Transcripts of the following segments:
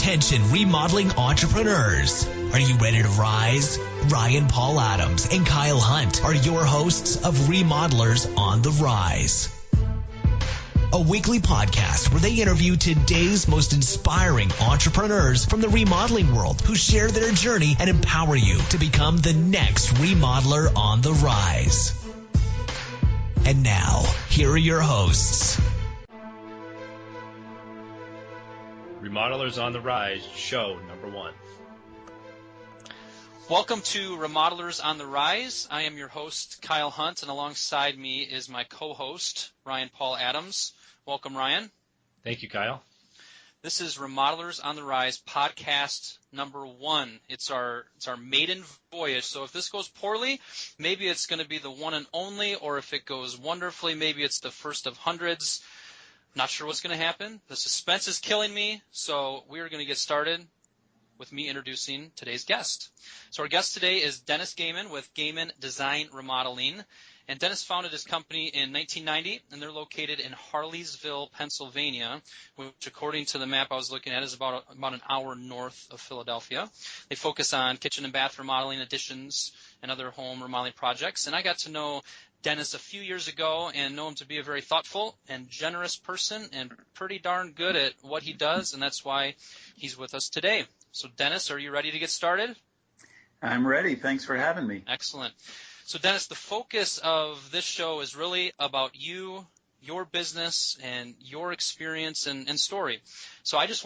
Attention remodeling entrepreneurs. Are you ready to rise? Ryan Paul Adams and Kyle Hunt are your hosts of Remodelers on the Rise. A weekly podcast where they interview today's most inspiring entrepreneurs from the remodeling world who share their journey and empower you to become the next remodeler on the rise. And now, here are your hosts. Remodelers on the Rise, show number 1. Welcome to Remodelers on the Rise. I am your host, Kyle Hunt, and alongside me is my co-host, Ryan Paul Adams. Welcome, Ryan. Thank you, Kyle. This is Remodelers on the Rise podcast number 1. It's our maiden voyage. So if this goes poorly, maybe it's going to be the one and only, or if it goes wonderfully, maybe it's the first of hundreds. Not sure what's going to happen. The suspense is killing me, so we are going to get started with me introducing today's guest. So our guest today is Dennis Gehman with Gehman Design Remodeling. And Dennis founded his company in 1990, and they're located in Harleysville, Pennsylvania, which, according to the map I was looking at, is about an hour north of Philadelphia. They focus on kitchen and bath remodeling, additions, and other home remodeling projects. And I got to know Dennis a few years ago and know him to be a very thoughtful and generous person and pretty darn good at what he does, and that's why he's with us today. So, Dennis, are you ready to get started? I'm ready. Thanks for having me. Excellent. So, Dennis, the focus of this show is really about you, your business, and your experience and story. So I just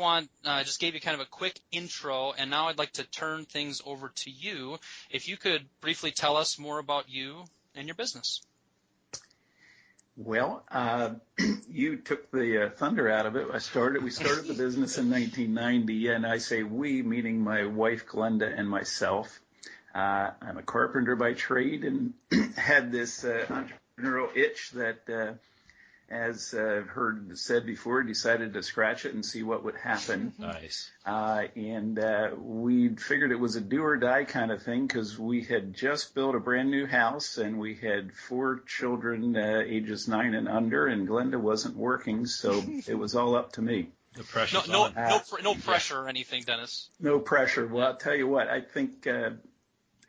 gave you kind of a quick intro, and now I'd like to turn things over to you. If you could briefly tell us more about you and your business. Well, you took the thunder out of it. We started the business in 1990, and I say we, meaning my wife Glenda and myself. I'm a carpenter by trade and had this entrepreneurial itch that, as I've heard said before, decided to scratch it and see what would happen. Nice. And we figured it was a do or die kind of thing because we had just built a brand new house and we had 4 children ages 9 and under, and Glenda wasn't working, so it was all up to me. The pressure's no on. No pressure or anything, Dennis. No pressure. Well, I'll tell you what, I think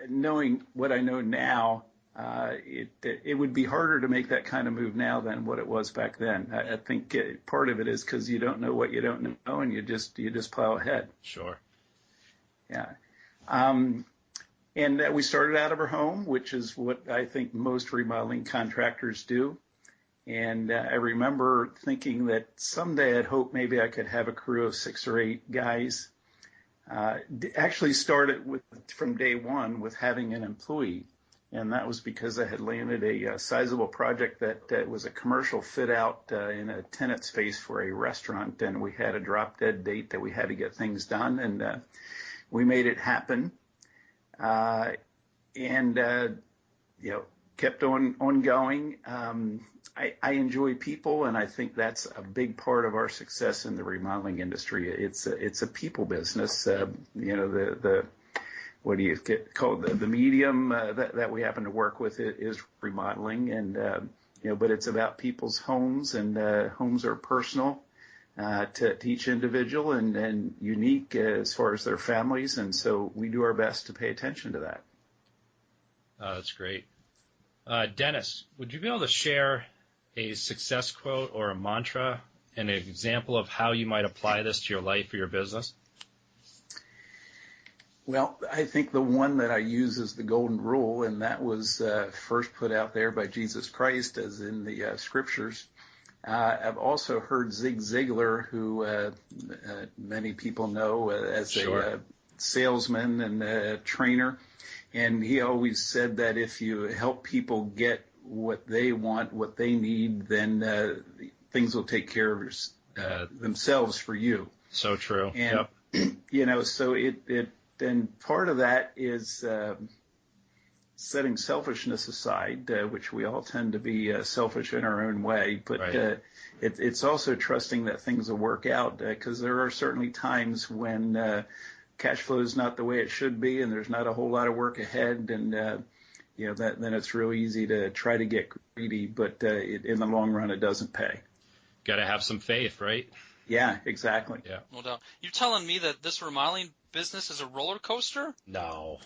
knowing what I know now, it would be harder to make that kind of move now than what it was back then. I think part of it is because you don't know what you don't know, and you just plow ahead. Sure. Yeah. And we started out of our home, which is what I think most remodeling contractors do. And I remember thinking that someday I'd hope maybe I could have a crew of 6 or 8 guys. Actually started from day one with having an employee. And that was because I had landed a sizable project that was a commercial fit out in a tenant space for a restaurant, and we had a drop dead date that we had to get things done, and we made it happen. Kept on going. I enjoy people, and I think that's a big part of our success in the remodeling industry. It's a people business. What do you call the medium that we happen to work with is remodeling, and but it's about people's homes, and homes are personal to each individual and unique as far as their families, and so we do our best to pay attention to that. That's great. Dennis, would you be able to share a success quote or a mantra, an example of how you might apply this to your life or your business? Well, I think the one that I use is the golden rule, and that was first put out there by Jesus Christ, as in the scriptures. I've also heard Zig Ziglar, who many people know as a salesman and a trainer, and he always said that if you help people get what they want, what they need, then things will take care of themselves for you. So true. And, yep. So and part of that is setting selfishness aside, which we all tend to be selfish in our own way. But right. It's also trusting that things will work out, because there are certainly times when cash flow is not the way it should be, and there's not a whole lot of work ahead, and then it's real easy to try to get greedy. But in the long run, it doesn't pay. Got to have some faith, right? Yeah, exactly. Yeah. No doubt. You're telling me that this remodeling business is a roller coaster? No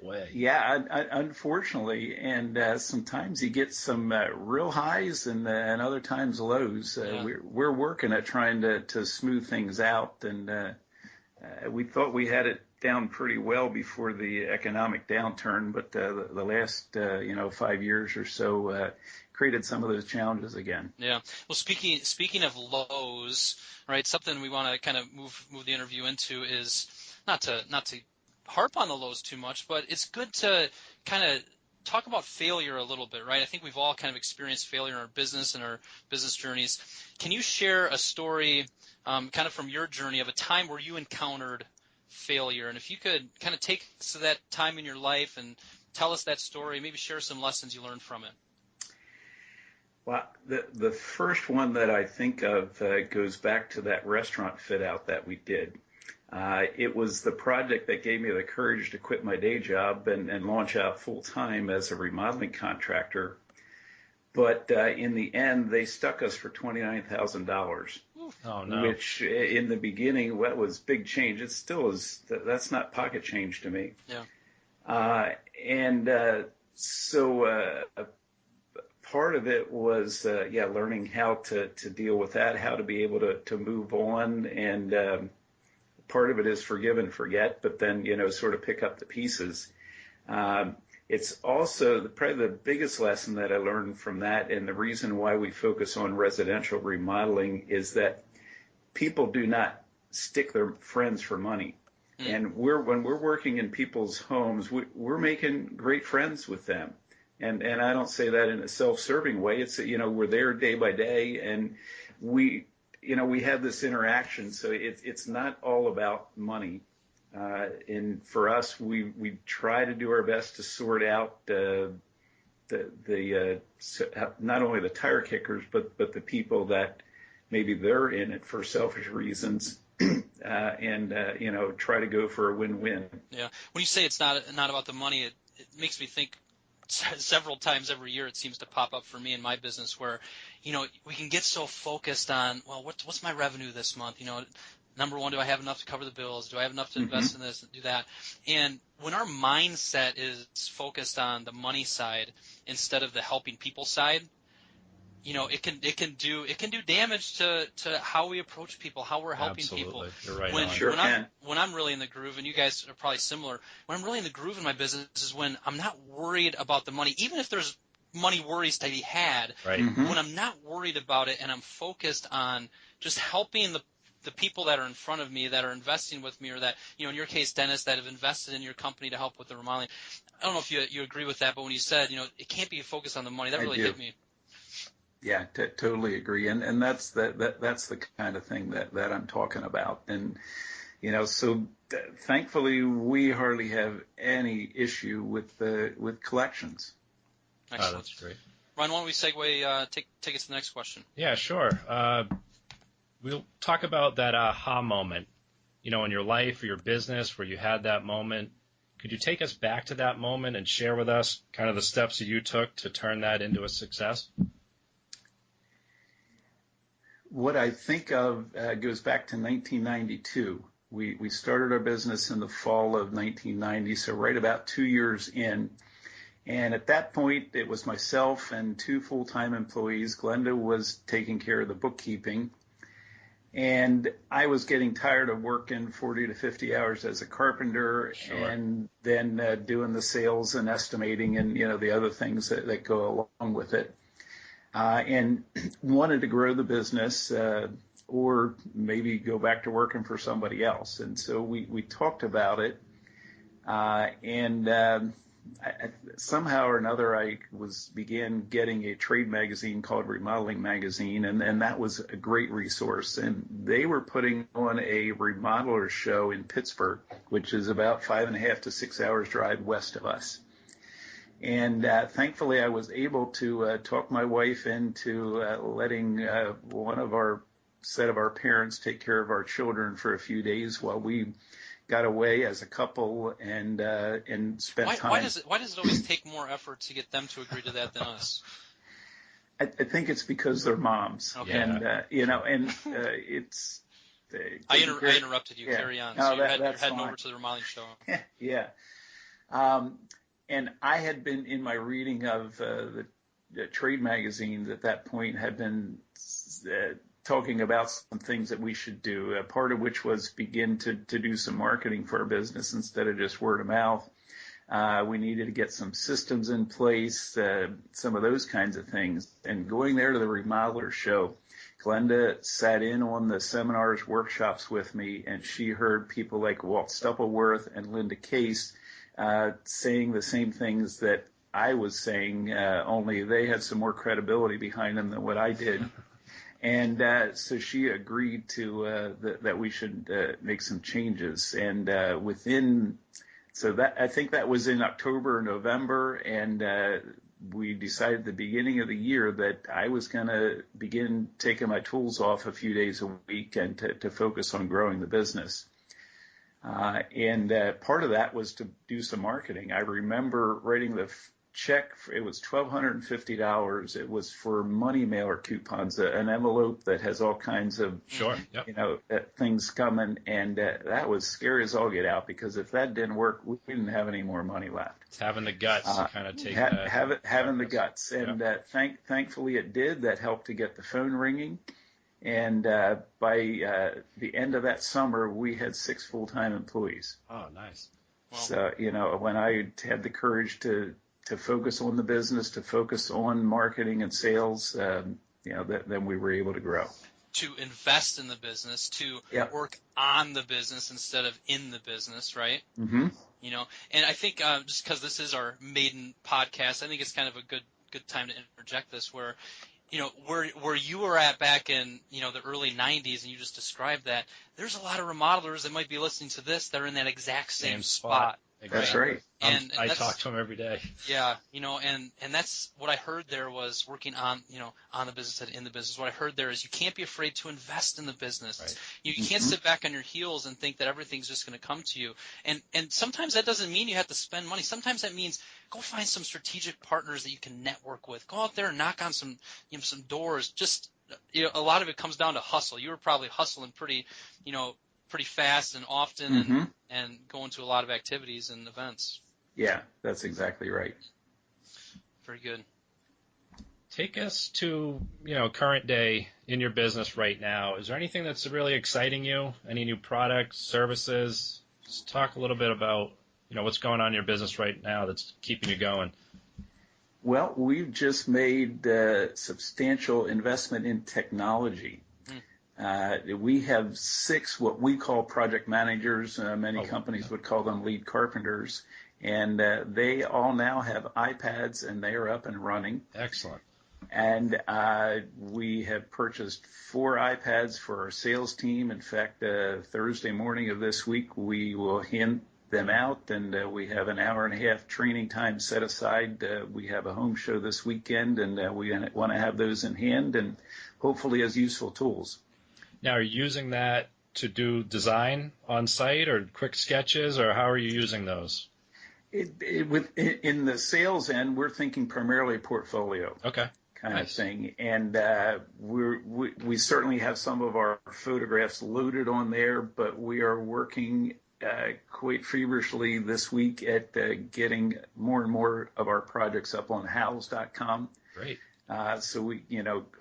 way. Yeah, unfortunately, and sometimes you get some real highs and other times lows. Yeah. We're working at trying to smooth things out, and we thought we had it down pretty well before the economic downturn, but the last 5 years or so created some of those challenges again. Yeah. Well, speaking of lows, right? Something we want to kind of move the interview into is not to harp on the lows too much, but it's good to kind of talk about failure a little bit, right? I think we've all kind of experienced failure in our business and our business journeys. Can you share a story, kind of from your journey, of a time where you encountered failure? And if you could kind of take us to that time in your life and tell us that story, maybe share some lessons you learned from it. Well, the first one that I think of goes back to that restaurant fit out that we did. It was the project that gave me the courage to quit my day job and launch out full time as a remodeling contractor. But in the end, they stuck us for $29,000. Oh, no. Which in the beginning, that was big change. It still is. That's not pocket change to me. Yeah. So part of it was, learning how to deal with that, how to be able to move on. And part of it is forgive and forget, but then, sort of pick up the pieces. It's also probably the biggest lesson that I learned from that, and the reason why we focus on residential remodeling is that people do not stick their friends for money. And when we're working in people's homes, we're making great friends with them. And I don't say that in a self-serving way. It's, we're there day by day, and we have this interaction. So it's not all about money. And for us, we try to do our best to sort out not only the tire kickers, but the people that maybe they're in it for selfish reasons, and try to go for a win-win. Yeah. When you say it's not about the money, it makes me think several times every year it seems to pop up for me in my business where, we can get so focused on, well, what's my revenue this month? Number one, do I have enough to cover the bills? Do I have enough to invest in this and do that? And when our mindset is focused on the money side instead of the helping people side, it can do damage to how we approach people, how we're helping Absolutely. people. You're right on. When I'm really in the groove, and you guys are probably similar, when I'm really in the groove in my business is when I'm not worried about the money, even if there's money worries to be had. Right. When I'm not worried about it and I'm focused on just helping the people that are in front of me, that are investing with me, or that, in your case, Dennis, that have invested in your company to help with the remodeling. I don't know if you agree with that, but when you said, it can't be focused on the money, that really hit me. Yeah, totally agree. And that's the kind of thing that I'm talking about. And, so thankfully we hardly have any issue with collections. Excellent. Oh, that's great. Ryan, why don't we segue, take us to the next question? Yeah, sure. We'll talk about that aha moment, in your life or your business where you had that moment. Could you take us back to that moment and share with us kind of the steps that you took to turn that into a success? What I think of goes back to 1992. We started our business in the fall of 1990, so right about 2 years in. And at that point, it was myself and 2 full-time employees. Glenda was taking care of the bookkeeping. And I was getting tired of working 40 to 50 hours as a carpenter. Sure. And then doing the sales and estimating and, the other things that go along with it. And wanted to grow the business or maybe go back to working for somebody else. And so we talked about it. Somehow or another, I began getting a trade magazine called Remodeling Magazine, and that was a great resource. And they were putting on a Remodelers show in Pittsburgh, which is about 5.5 to 6 hours drive west of us. And thankfully, I was able to talk my wife into letting one of our set of our parents take care of our children for a few days while we got away as a couple and spent time. Why does it always take more effort to get them to agree to that than us? I think it's because they're moms, Okay. and it's. I interrupted you. Yeah. Carry on. No, So you're heading fine. over to the remodeling show. Yeah. And I had been in my reading of the trade magazines at that point had been talking about some things that we should do, part of which was begin to do some marketing for our business instead of just word of mouth. We needed to get some systems in place, some of those kinds of things. And going there to the Remodelers show, Glenda sat in on the seminars, workshops with me, and she heard people like Walt Stuppleworth and Linda Case saying the same things that I was saying, only they had some more credibility behind them than what I did. And so she agreed to that we should make some changes. And I think that was in October or November, and we decided at the beginning of the year that I was going to begin taking my tools off a few days a week and to focus on growing the business. And part of that was to do some marketing. I remember writing the check. It was $1,250. It was for money mailer coupons, an envelope that has all kinds of things coming, and that was scary as all get out, because if that didn't work, we didn't have any more money left. It's having the guts to kind of take that. Having the guts, and thankfully it did. That helped to get the phone ringing, and by the end of that summer, we had 6 full-time employees. Oh, nice. Well, So when I had the courage to focus on the business, to focus on marketing and sales, then we were able to grow. To invest in the business, to work on the business instead of in the business, right? Mm-hmm. And I think just because this is our maiden podcast, I think it's kind of a good time to interject this, where where you were at back in the early 90s, and you just described that, there's a lot of remodelers that might be listening to this that are in that exact same spot. Exactly. That's right. And I talk to them every day. Yeah, and that's what I heard there was working on the business and in the business. What I heard there is you can't be afraid to invest in the business. Right. You can't sit back on your heels and think that everything's just going to come to you. And sometimes that doesn't mean you have to spend money. Sometimes that means go find some strategic partners that you can network with. Go out there and knock on some doors. Just a lot of it comes down to hustle. You were probably hustling pretty fast and often, and going to a lot of activities and events. Yeah, that's exactly right. Very good. Take us to, current day in your business right now. Is there anything that's really exciting you? Any new products, services? Just talk a little bit about, what's going on in your business right now that's keeping you going. Well, we've just made substantial investment in technology. We have 6 what we call project managers. Many companies would call them lead carpenters. And they all now have iPads, and they are up and running. Excellent. And we have purchased 4 iPads for our sales team. In fact, Thursday morning of this week, we will hand them out, and we have an hour and a half training time set aside. We have a home show this weekend, and we want to have those in hand and hopefully as useful tools. Now, are you using that to do design on site or quick sketches, or how are you using those? In the sales end, we're thinking primarily portfolio. Okay. Kind of thing. And we certainly have some of our photographs loaded on there, but we are working quite feverishly this week at getting more and more of our projects up on house.com. Great. So we,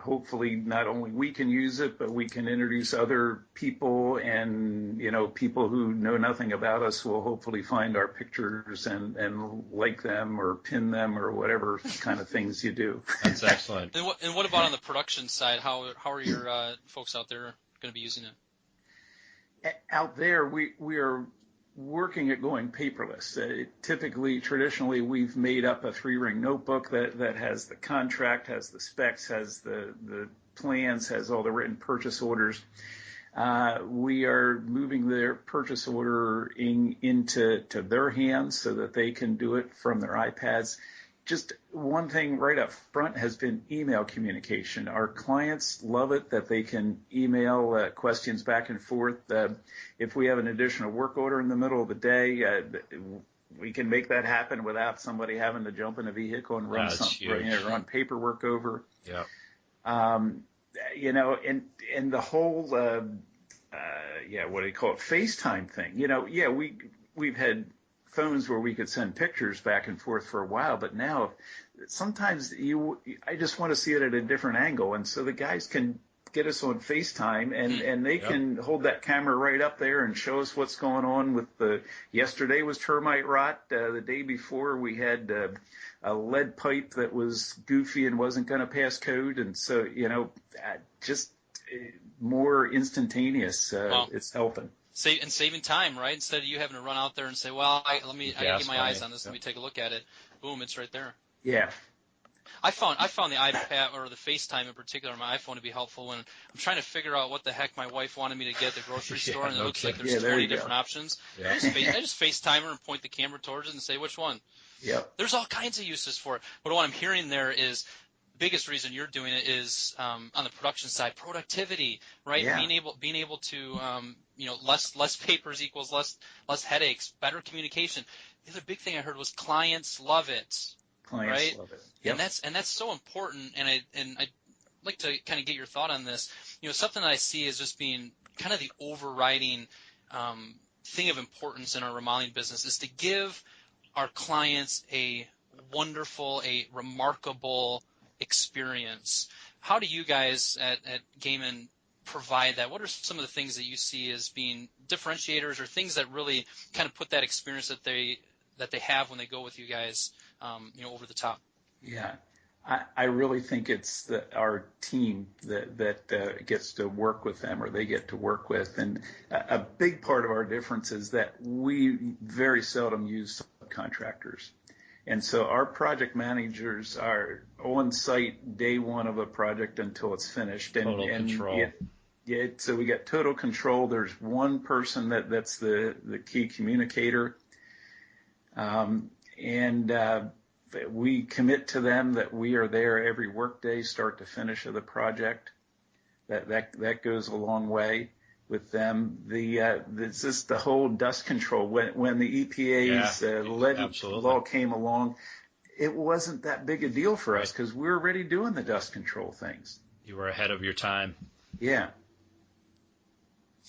hopefully not only we can use it, but we can introduce other people, and, people who know nothing about us will hopefully find our pictures and like them or pin them or whatever kind of things you do. That's excellent. And what about on the production side? How are your folks out there going to be using it? Out there, we are working at going paperless. Traditionally, we've made up a 3-ring notebook that has the contract, has the specs, has the plans, has all the written purchase orders. We are moving their purchase order into their hands so that they can do it from their iPads. Just one thing right up front has been email communication. Our clients love it that they can email questions back and forth. If we have an additional work order in the middle of the day, we can make that happen without somebody having to jump in a vehicle and run run paperwork over. Yeah. And the whole, what do you call it? FaceTime thing. We've had phones where we could send pictures back and forth for a while, but now sometimes I just want to see it at a different angle. And so the guys can get us on FaceTime and they can hold that camera right up there and show us what's going on with yesterday was termite rot. The day before we had a lead pipe that was goofy and wasn't going to pass code. And so, just more instantaneous, it's helping. Saving time, right? Instead of you having to run out there and say, well, I gotta get my eyes on this. Let me take a look at it. Boom, it's right there. Yeah. I found the iPad or the FaceTime in particular on my iPhone to be helpful when I'm trying to figure out what the heck my wife wanted me to get at the grocery store, and it looks like there's 20 different options. Yeah. I just FaceTime her and point the camera towards it and say which one. Yep. There's all kinds of uses for it. But what I'm hearing there is the biggest reason you're doing it is on the production side, productivity, right? Yeah. Being able to less papers equals less headaches, better communication. The other big thing I heard was clients love it. Clients love it. Yep. And that's so important. And I'd like to kind of get your thought on this. Something that I see as just being kind of the overriding thing of importance in our remodeling business is to give our clients a wonderful, a remarkable experience. How do you guys at Gehman provide that? What are some of the things that you see as being differentiators or things that really kind of put that experience that they have when they go with you guys over the top? Yeah, I really think it's our team that gets to work with them, or they get to work with. And a big part of our difference is that we very seldom use subcontractors. And so our project managers are on site day one of a project until it's finished. Total control. So we got total control. There's one person that's the key communicator. We commit to them that we are there every workday, start to finish of the project. That goes a long way with them. It's just the whole dust control. When the EPA's lead law came along, it wasn't that big a deal for us because we were already doing the dust control things. You were ahead of your time. Yeah.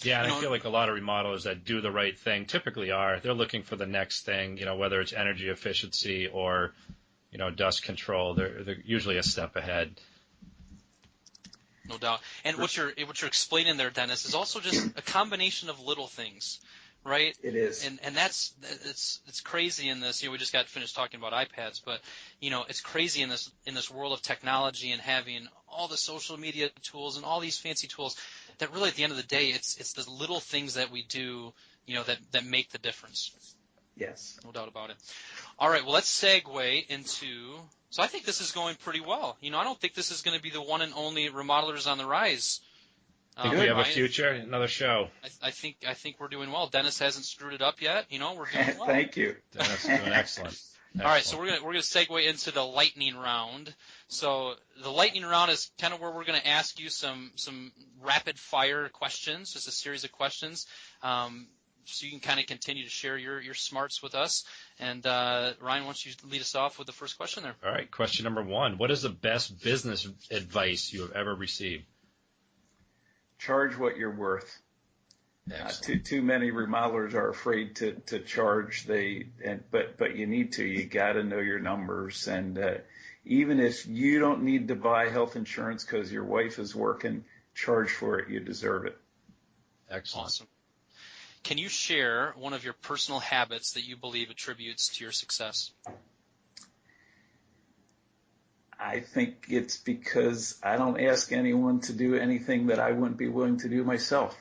Yeah, and I feel like a lot of remodelers that do the right thing typically they're looking for the next thing, whether it's energy efficiency or, dust control. They're usually a step ahead. No doubt. And what you're explaining there, Dennis, is also just a combination of little things, right? It is. And it's crazy in this. We just got finished talking about iPads, but it's crazy in this world of technology and having all the social media tools and all these fancy tools that really at the end of the day it's the little things that we do, that make the difference. Yes. No doubt about it. All right, well, let's segue into – so I think this is going pretty well. I don't think this is going to be the one and only Remodelers on the Rise. Think we have a future, another show. I think we're doing well. Dennis hasn't screwed it up yet. We're doing well. Thank you. Dennis is doing excellent. All right, so we're gonna segue into the lightning round. So the lightning round is kind of where we're going to ask you some rapid fire questions, just a series of questions. So you can kind of continue to share your smarts with us. And Ryan, why don't you lead us off with the first question there? All right, question number 1. What is the best business advice you have ever received? Charge what you're worth. Too many remodelers are afraid to charge. But you need to. You got to know your numbers. And even if you don't need to buy health insurance because your wife is working, charge for it. You deserve it. Excellent. Awesome. Can you share one of your personal habits that you believe attributes to your success? I think it's because I don't ask anyone to do anything that I wouldn't be willing to do myself.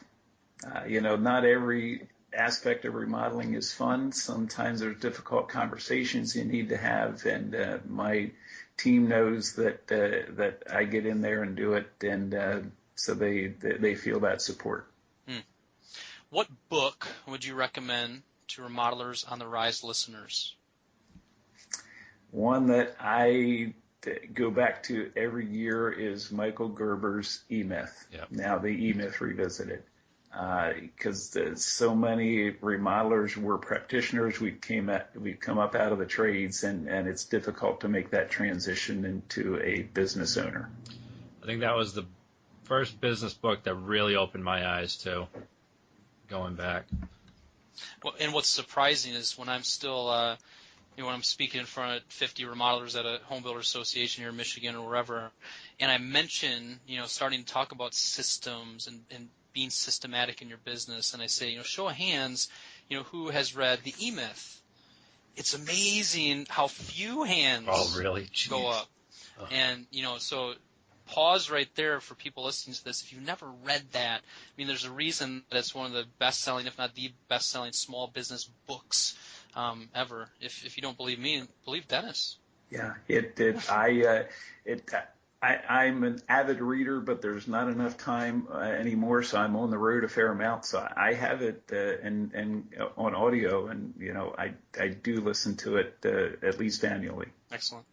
Not every aspect of remodeling is fun. Sometimes there's difficult conversations you need to have, and my team knows that I get in there and do it, and so they feel that support. What book would you recommend to Remodelers on the Rise listeners? One that I go back to every year is Michael Gerber's E-Myth. Yep. Now the E-Myth Revisited. because so many remodelers were practitioners. We've come up out of the trades, and it's difficult to make that transition into a business owner. I think that was the first business book that really opened my eyes to going back. Well, and what's surprising is when I'm still, when I'm speaking in front of 50 remodelers at a home builder association here in Michigan or wherever, and I mention, starting to talk about systems and being systematic in your business, and I say, show of hands, who has read the E-Myth? It's amazing how few hands really? go up. Oh. And, so pause right there for people listening to this. If you've never read that, there's a reason that it's one of the best-selling, if not the best-selling small business books ever. If you don't believe me, believe Dennis. Yeah, I'm an avid reader, but there's not enough time anymore, so I'm on the road a fair amount. So I have it and on audio, and I do listen to it at least annually. Excellent.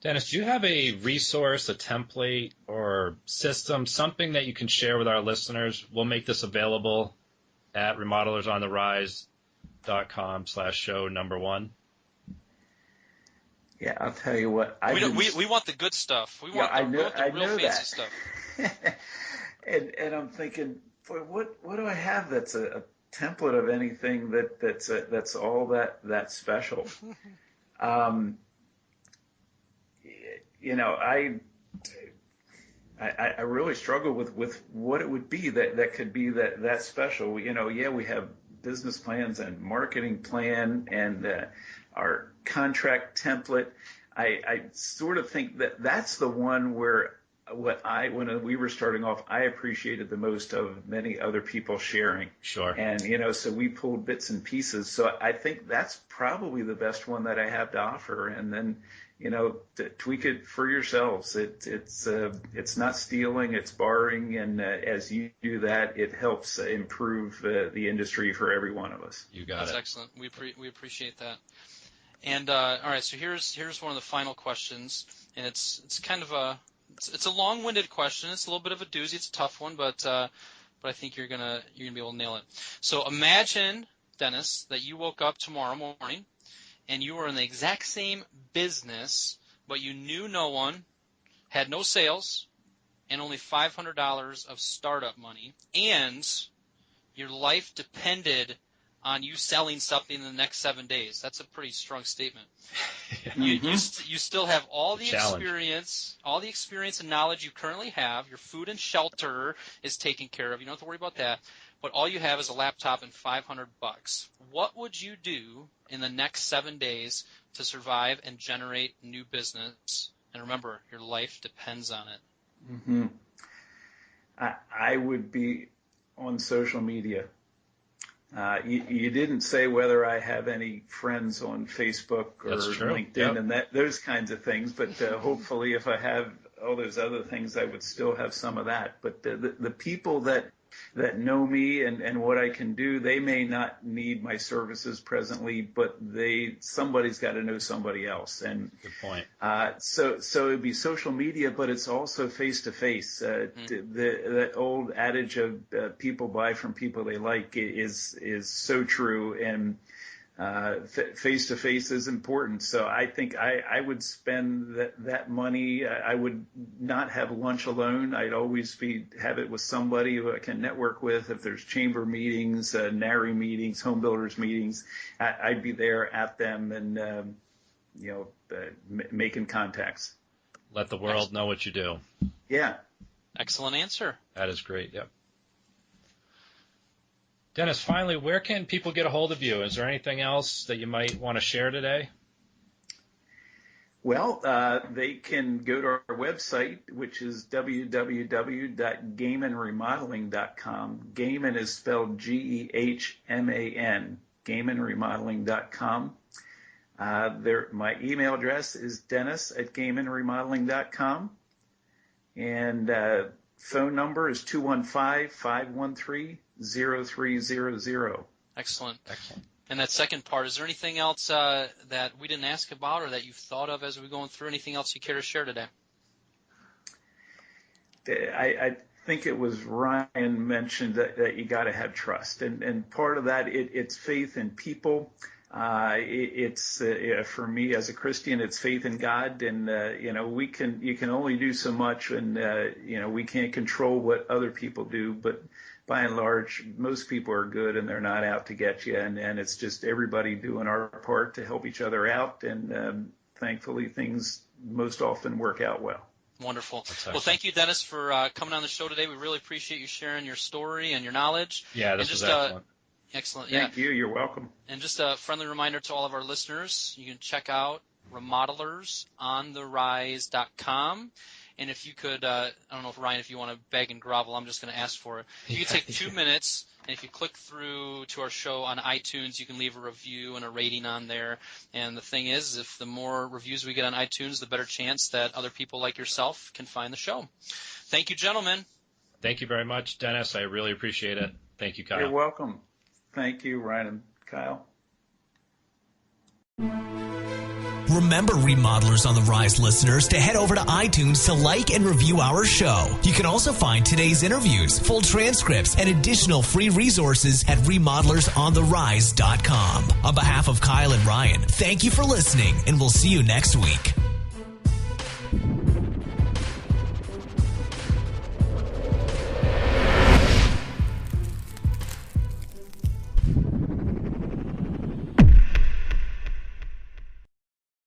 Dennis, do you have a resource, a template, or system, something that you can share with our listeners? We'll make this available at remodelersontherise.com/show number 1. Yeah, I'll tell you what. We want the good stuff. We want the real fancy stuff. and I'm thinking, boy, what do I have that's a template of anything that's all that special? I really struggle with what it would be that could be that special. We have business plans and marketing plan and our contract template. I sort of think that's the one where when we were starting off, I appreciated the most of many other people sharing. Sure. And, so we pulled bits and pieces. So I think that's probably the best one that I have to offer. And then, tweak it for yourselves. It's not stealing, it's borrowing. And as you do that, it helps improve the industry for every one of us. You got That's it. That's excellent. We appreciate that. And all right, so here's one of the final questions, and it's kind of a long-winded question. It's a little bit of a doozy. It's a tough one, but I think you're gonna be able to nail it. So imagine, Dennis, that you woke up tomorrow morning and you were in the exact same business, but you knew no one, had no sales, and only $500 of startup money, and your life depended on you selling something in the next 7 days. That's a pretty strong statement. Mm-hmm. You still have all the experience and knowledge you currently have. Your food and shelter is taken care of. You don't have to worry about that. But all you have is a laptop and $500. What would you do in the next 7 days to survive and generate new business? And remember, your life depends on it. Mm-hmm. I would be on social media. You didn't say whether I have any friends on Facebook or LinkedIn and those kinds of things, but hopefully if I have all those other things, I would still have some of that. But the people that know me and what I can do, they may not need my services presently, but somebody's got to know somebody else. And good point. So it'd be social media, but it's also face to face. The old adage of people buy from people they like is so true, and face to face is important. So I think I would spend that money. I would not have lunch alone. I'd always have it with somebody who I can network with. If there's chamber meetings, NARI meetings, home builders meetings, I'd be there at them and making contacts. Let the world know what you do. Yeah. Excellent answer. That is great. Yep. Dennis, finally, where can people get a hold of you? Is there anything else that you might want to share today? Well, they can go to our website, which is www.gehmanremodeling.com. Gehman is spelled Gehman, gehmanremodeling.com. My email address is dennis@gehmanremodeling.com. And phone number is 215-513-0300. Excellent. And that second part, is there anything else that we didn't ask about or that you've thought of as we're going through? Anything else you care to share today? think it was Ryan mentioned that you got to have trust, and part of that it's faith in people. It's for me as a Christian, it's faith in God, and you can only do so much, and we can't control what other people do, but by and large, most people are good and they're not out to get you, and it's just everybody doing our part to help each other out, and thankfully things most often work out well. Wonderful. Well, thank you, Dennis, for coming on the show today. We really appreciate you sharing your story and your knowledge. Yeah, this was excellent. Excellent. Yeah. Thank you. You're welcome. And just a friendly reminder to all of our listeners, you can check out RemodellersOnTheRise.com. And if you could, I don't know if Ryan, if you want to beg and grovel, I'm just going to ask for it. You can take 2 minutes, and if you click through to our show on iTunes, you can leave a review and a rating on there. And the thing is, if the more reviews we get on iTunes, the better chance that other people like yourself can find the show. Thank you, gentlemen. Thank you very much, Dennis. I really appreciate it. Thank you, Kyle. You're welcome. Thank you, Ryan and Kyle. Remember, Remodelers on the Rise listeners, to head over to iTunes to like and review our show. You can also find today's interviews, full transcripts, and additional free resources at RemodellersOnTheRise.com. On behalf of Kyle and Ryan, thank you for listening, and we'll see you next week.